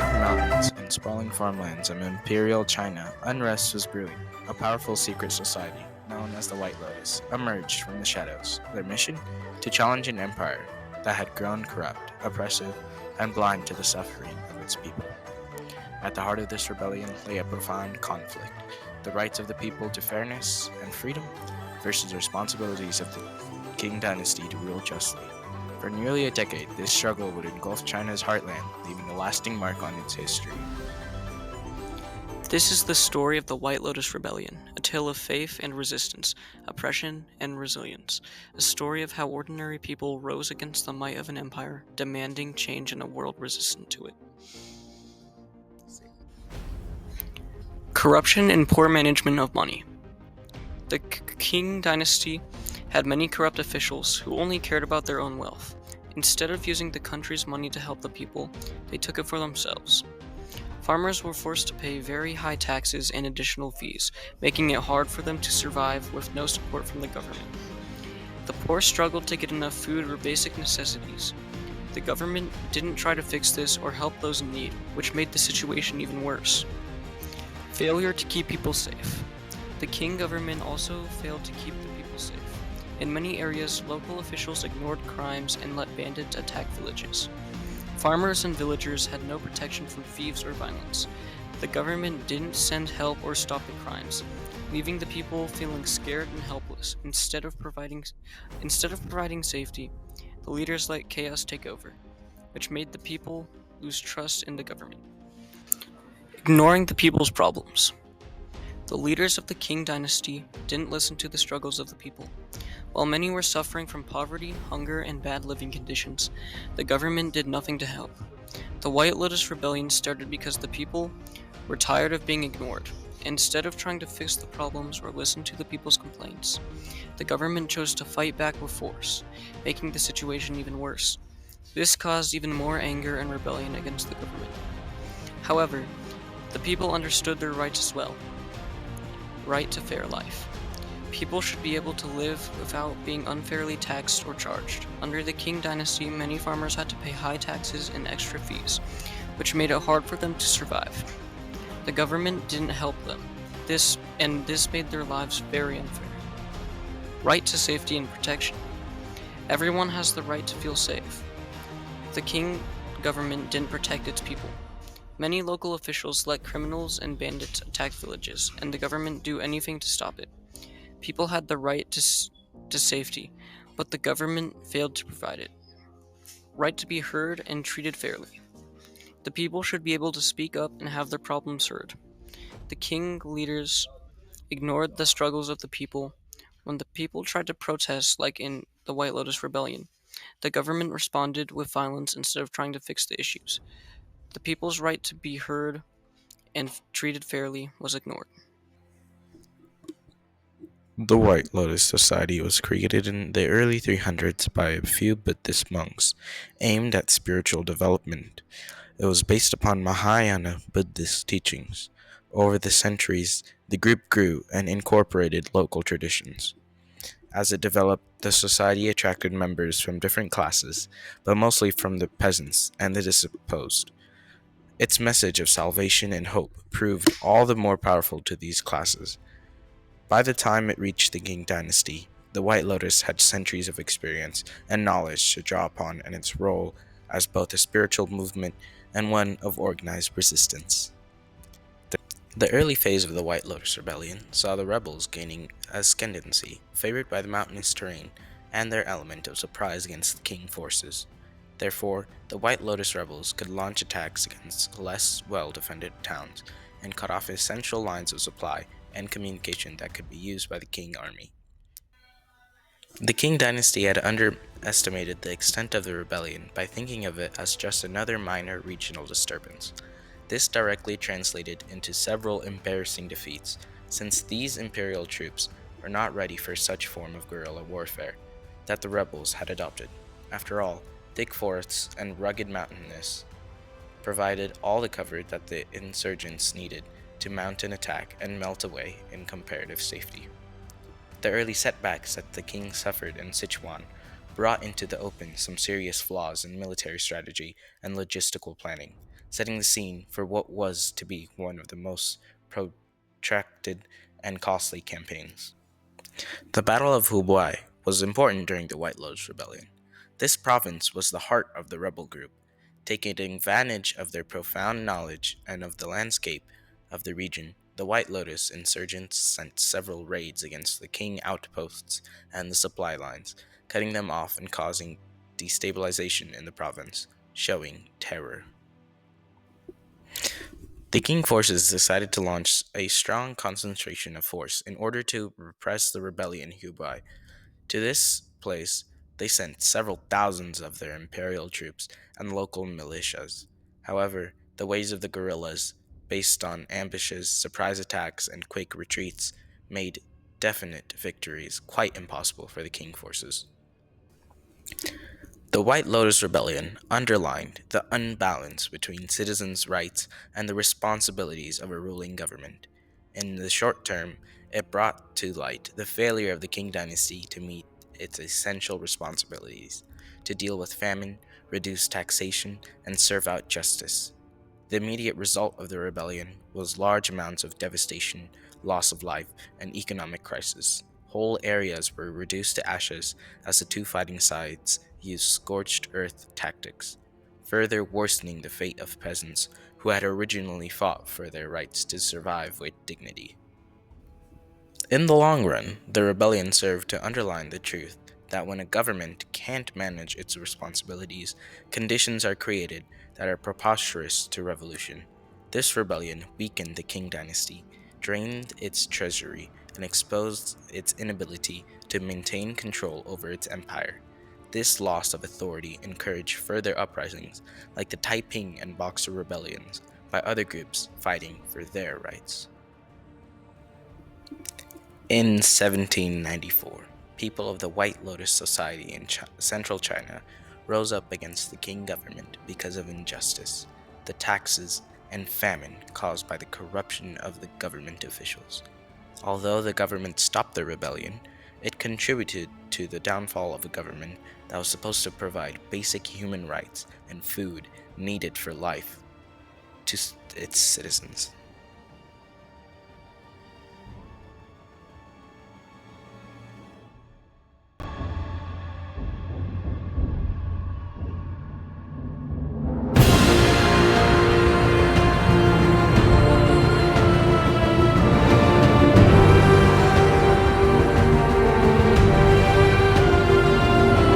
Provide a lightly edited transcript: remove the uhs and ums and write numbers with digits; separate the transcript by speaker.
Speaker 1: toxic mountains and sprawling farmlands of imperial China, unrest was brewing. A powerful secret society, known as the White Lotus, emerged from the shadows, their mission to challenge an empire that had grown corrupt, oppressive, and blind to the suffering of its people. At the heart of this rebellion lay a profound conflict: the rights of the people to fairness and freedom versus the responsibilities of the Qing dynasty to rule justly. For nearly a decade, this struggle would engulf China's heartland, leaving a lasting mark on its history.
Speaker 2: This is the story of the White Lotus Rebellion, a tale of faith and resistance, oppression and resilience, a story of how ordinary people rose against the might of an empire, demanding change in a world resistant to it. Corruption and poor management of money. The Qing dynasty had many corrupt officials who only cared about their own wealth. Instead of using the country's money to help the people, they took it for themselves. Farmers were forced to pay very high taxes and additional fees, making it hard for them to survive with no support from the government. The poor struggled to get enough food or basic necessities. The government didn't try to fix this or help those in need, which made the situation even worse. Failure to keep people safe. The Qing government also failed to keep the people safe. In many areas, local officials ignored crimes and let bandits attack villages. Farmers and villagers had no protection from thieves or violence. The government didn't send help or stop the crimes, leaving the people feeling scared and helpless. Instead of providing safety, the leaders let chaos take over, which made the people lose trust in the government. Ignoring the people's problems. The leaders of the Qing dynasty didn't listen to the struggles of the people. While many were suffering from poverty, hunger, and bad living conditions, the government did nothing to help. The White Lotus Rebellion started because the people were tired of being ignored. Instead of trying to fix the problems or listen to the people's complaints, the government chose to fight back with force, making the situation even worse. This caused even more anger and rebellion against the government. However, the people understood their rights as well. Right to fair life. People should be able to live without being unfairly taxed or charged. Under the Qing dynasty, many farmers had to pay high taxes and extra fees, which made it hard for them to survive. The government didn't help them. This made their lives very unfair. Right to safety and protection. Everyone has the right to feel safe. The Qing government didn't protect its people. Many local officials let criminals and bandits attack villages, and the government do anything to stop it. People had the right to safety, but the government failed to provide it. Right to be heard and treated fairly. The people should be able to speak up and have their problems heard. The Qing leaders ignored the struggles of the people. When the people tried to protest, like in the White Lotus Rebellion, the government responded with violence instead of trying to fix the issues. The people's right to be heard and treated fairly was ignored.
Speaker 1: The White Lotus Society was created in the early 300s by a few Buddhist monks, aimed at spiritual development. It was based upon Mahayana Buddhist teachings. Over the centuries, the group grew and incorporated local traditions. As it developed, the society attracted members from different classes, but mostly from the peasants and the dispossessed. Its message of salvation and hope proved all the more powerful to these classes. By the time it reached the Qing dynasty, the White Lotus had centuries of experience and knowledge to draw upon in its role as both a spiritual movement and one of organized resistance. The early phase of the White Lotus Rebellion saw the rebels gaining ascendancy, favored by the mountainous terrain and their element of surprise against the Qing forces. Therefore, the White Lotus rebels could launch attacks against less well-defended towns and cut off essential lines of supply and communication that could be used by the Qing army. The Qing dynasty had underestimated the extent of the rebellion by thinking of it as just another minor regional disturbance. This directly translated into several embarrassing defeats, since these imperial troops were not ready for such form of guerrilla warfare that the rebels had adopted. After all, thick forests and rugged mountainous provided all the cover that the insurgents needed to mount an attack and melt away in comparative safety. The early setbacks that the Qing suffered in Sichuan brought into the open some serious flaws in military strategy and logistical planning. setting the scene for what was to be one of the most protracted and costly campaigns. The Battle of Hubei was important during the White Lotus Rebellion. This province was the heart of the rebel group. Taking advantage of their profound knowledge and of the landscape of the region, the White Lotus insurgents sent several raids against the Qing outposts and the supply lines, cutting them off and causing destabilization in the province, showing terror. The Qing forces decided to launch a strong concentration of force in order to repress the rebellion in Hubei. To this place, they sent several thousands of their imperial troops and local militias. However, the ways of the guerrillas, based on ambushes, surprise attacks, and quick retreats, made definite victories quite impossible for the Qing forces. The White Lotus Rebellion underlined the unbalance between citizens' rights and the responsibilities of a ruling government. In the short term, it brought to light the failure of the Qing dynasty to meet its essential responsibilities to deal with famine, reduce taxation, and serve out justice. The immediate result of the rebellion was large amounts of devastation, loss of life, and economic crisis. Whole areas were reduced to ashes as the two fighting sides used scorched earth tactics, further worsening the fate of peasants who had originally fought for their rights to survive with dignity. In the long run, the rebellion served to underline the truth that when a government can't manage its responsibilities, conditions are created that are preposterous to revolution. This rebellion weakened the Qing dynasty, drained its treasury, and exposed its inability to maintain control over its empire. This loss of authority encouraged further uprisings, like the Taiping and Boxer rebellions, by other groups fighting for their rights. In 1794, people of the White Lotus Society in central China rose up against the Qing government because of injustice, the taxes, and famine caused by the corruption of the government officials. Although the government stopped the rebellion, it contributed to the downfall of a government that was supposed to provide basic human rights and food needed for life to its citizens.